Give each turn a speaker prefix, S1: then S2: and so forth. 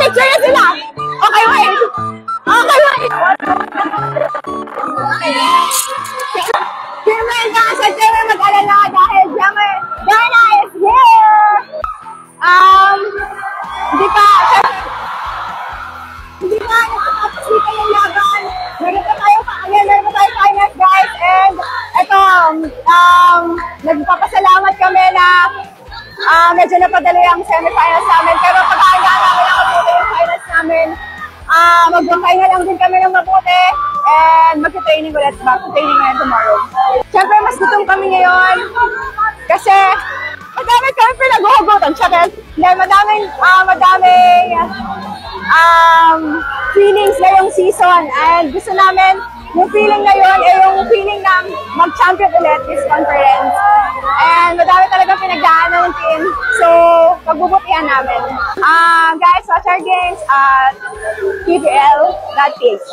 S1: Picture na sila! Okay, wait! Okay, wait! Siyempre ka sa siyempre mag-alala dahil siyempre Diana is here! Hindi pa nakapasika yung laban. Meron pa tayo finals, guys. And ito, nagpapasalamat kami na medyo napadali ang semifinals namin. Pero pag-aandaan namin ang mabuti yung finals namin. Mag-final lang din kami ng mabuti. And mag-training ulit. Mag-training ngayon tomorrow. Siyempre, mas gutom kami ngayon. Kasi madami kami pinag-uhugutan. Siyempre, madaming feelings ngayong season. And gusto namin, yung feeling na yun, yung feeling ng mag-champion ulit this conference. And madami talaga pinagdaanan ng team. So, pagbubutihan namin. Guys, watch our games at tvl.ph.